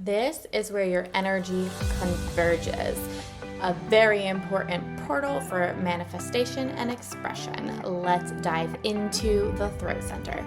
This is where your energy converges. A very important portal for manifestation and expression. Let's dive into the throat center.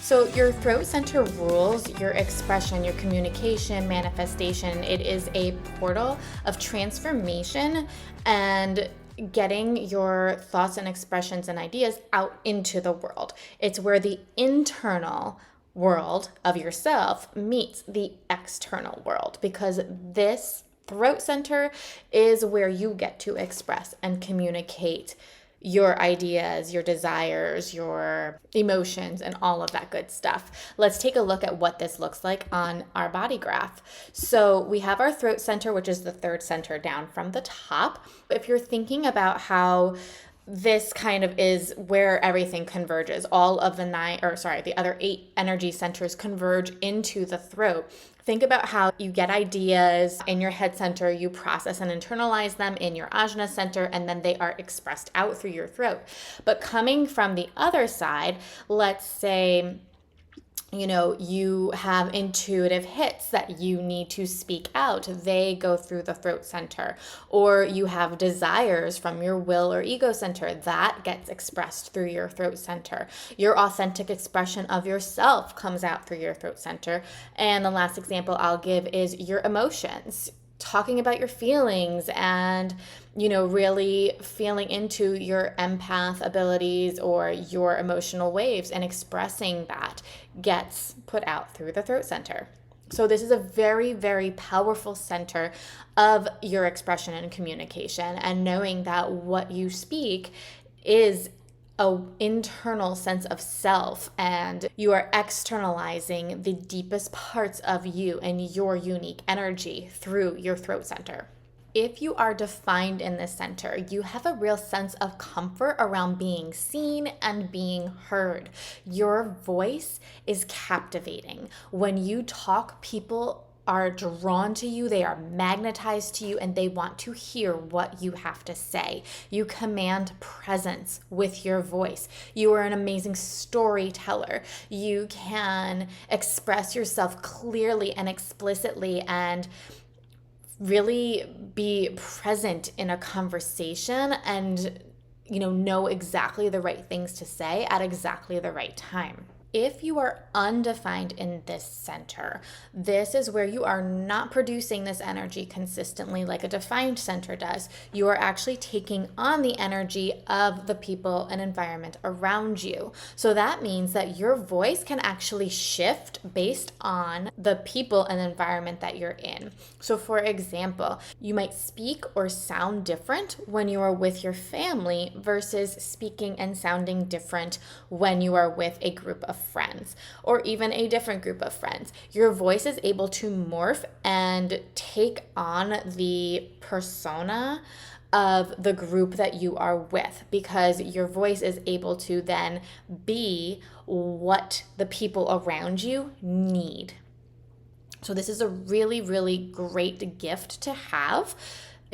So your throat center rules your expression, your communication, manifestation. It is a portal of transformation and getting your thoughts and expressions and ideas out into the world. It's where the internal world of yourself meets the external world, because this throat center is where you get to express and communicate your ideas, your desires, your emotions, and all of that good stuff. Let's take a look at what this looks like on our body graph. So we have our throat center, which is the third center down from the top. If you're thinking about how this kind of is where everything converges, all of the other 8 energy centers converge into the throat. Think about how you get ideas in your head center, you process and internalize them in your ajna center, and then they are expressed out through your throat. But coming from the other side, let's say, you have intuitive hits that you need to speak out. They go through the throat center. Or you have desires from your will or ego center. That gets expressed through your throat center. Your authentic expression of yourself comes out through your throat center. And the last example I'll give is your emotions. Talking about your feelings and, really feeling into your empath abilities or your emotional waves and expressing that gets put out through the throat center. So this is a very, very powerful center of your expression and communication, and knowing that what you speak is an internal sense of self, and you are externalizing the deepest parts of you and your unique energy through your throat center. If you are defined in this center, you have a real sense of comfort around being seen and being heard. Your voice is captivating. When you talk, people are drawn to you, they are magnetized to you, and they want to hear what you have to say. You command presence with your voice. You are an amazing storyteller. You can express yourself clearly and explicitly and really be present in a conversation and know exactly the right things to say at exactly the right time. If you are undefined in this center, this is where you are not producing this energy consistently like a defined center does. You are actually taking on the energy of the people and environment around you. So that means that your voice can actually shift based on the people and environment that you're in. So for example, you might speak or sound different when you are with your family versus speaking and sounding different when you are with a group of friends or even a different group of friends. Your voice is able to morph and take on the persona of the group that you are with, because your voice is able to then be what the people around you need. So this is a really, really great gift to have,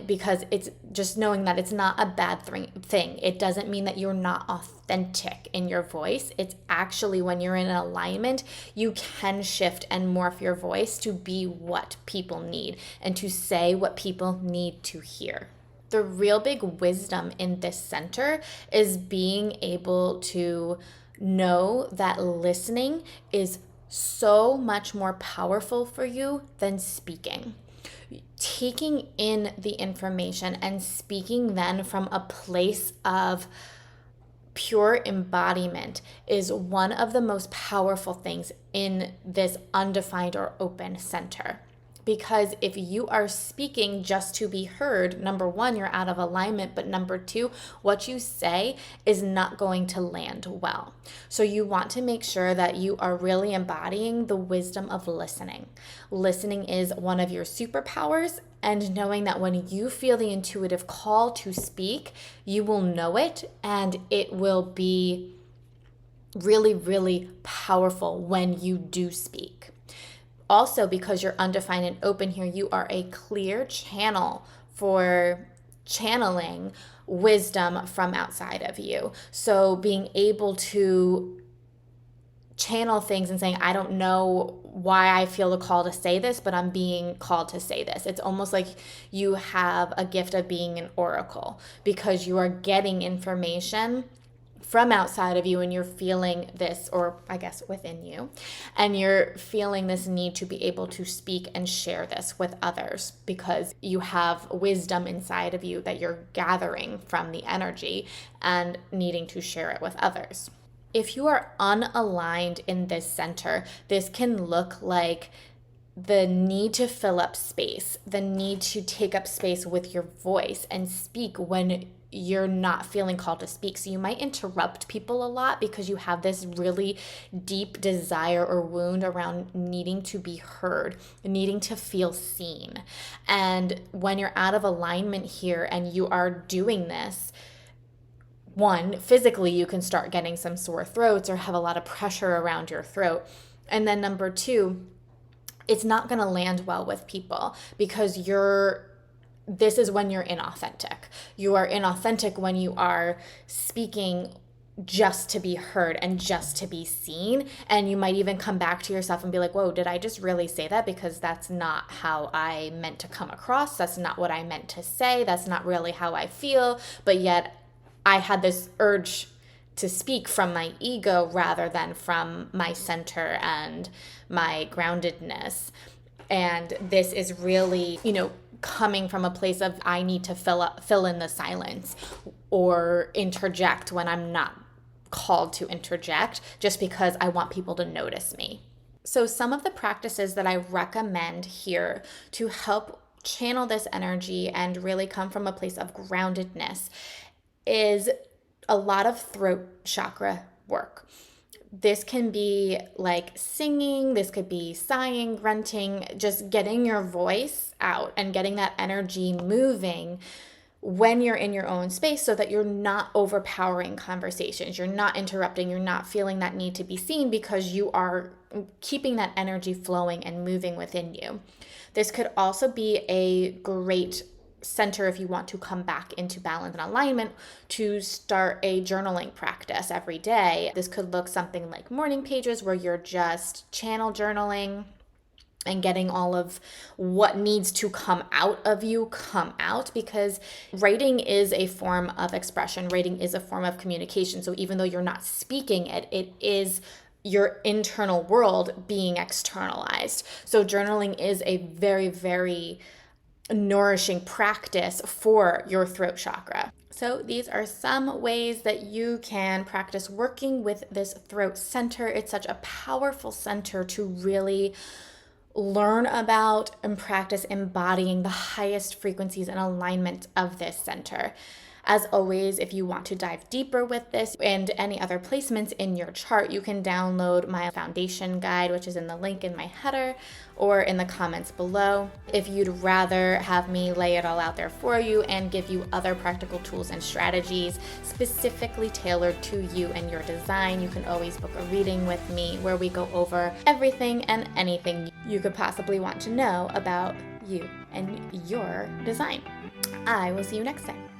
because it's just knowing that it's not a bad thing. It doesn't mean that you're not authentic in your voice. It's actually when you're in alignment, you can shift and morph your voice to be what people need and to say what people need to hear. The real big wisdom in this center is being able to know that listening is so much more powerful for you than speaking. Taking in the information and speaking then from a place of pure embodiment is one of the most powerful things in this undefined or open center. Because if you are speaking just to be heard, number one, you're out of alignment, but number two, what you say is not going to land well. So you want to make sure that you are really embodying the wisdom of listening. Listening is one of your superpowers, and knowing that when you feel the intuitive call to speak, you will know it, and it will be really, really powerful when you do speak. Also, because you're undefined and open here, you are a clear channel for channeling wisdom from outside of you. So being able to channel things and saying, I don't know why I feel the call to say this, but I'm being called to say this. It's almost like you have a gift of being an oracle because you are getting information from outside of you and you're feeling this, or I guess within you, and you're feeling this need to be able to speak and share this with others because you have wisdom inside of you that you're gathering from the energy and needing to share it with others. If you are unaligned in this center, this can look like the need to fill up space, the need to take up space with your voice and speak when you're not feeling called to speak. So you might interrupt people a lot because you have this really deep desire or wound around needing to be heard, needing to feel seen. And when you're out of alignment here and you are doing this, one, physically, you can start getting some sore throats or have a lot of pressure around your throat. And then number two, it's not going to land well with people because this is when you're inauthentic. You are inauthentic when you are speaking just to be heard and just to be seen. And you might even come back to yourself and be like, whoa, did I just really say that? Because that's not how I meant to come across. That's not what I meant to say. That's not really how I feel. But yet I had this urge to speak from my ego rather than from my center and my groundedness. And this is really, coming from a place of I need to fill in the silence or interject when I'm not called to interject just because I want people to notice me. So some of the practices that I recommend here to help channel this energy and really come from a place of groundedness is a lot of throat chakra work. This can be like singing, this could be sighing, grunting, just getting your voice out and getting that energy moving when you're in your own space so that you're not overpowering conversations, you're not interrupting, you're not feeling that need to be seen because you are keeping that energy flowing and moving within you. This could also be a great center if you want to come back into balance and alignment to start a journaling practice every day. This could look something like morning pages where you're just channel journaling and getting all of what needs to come out of you come out, because writing is a form of expression. Writing is a form of communication. So even though you're not speaking it, it is your internal world being externalized. So journaling is a very, very nourishing practice for your throat chakra. So these are some ways that you can practice working with this throat center. It's such a powerful center to really learn about and practice embodying the highest frequencies and alignment of this center. As always, if you want to dive deeper with this and any other placements in your chart, you can download my foundation guide, which is in the link in my header or in the comments below. If you'd rather have me lay it all out there for you and give you other practical tools and strategies specifically tailored to you and your design, you can always book a reading with me where we go over everything and anything you could possibly want to know about you and your design. I will see you next time.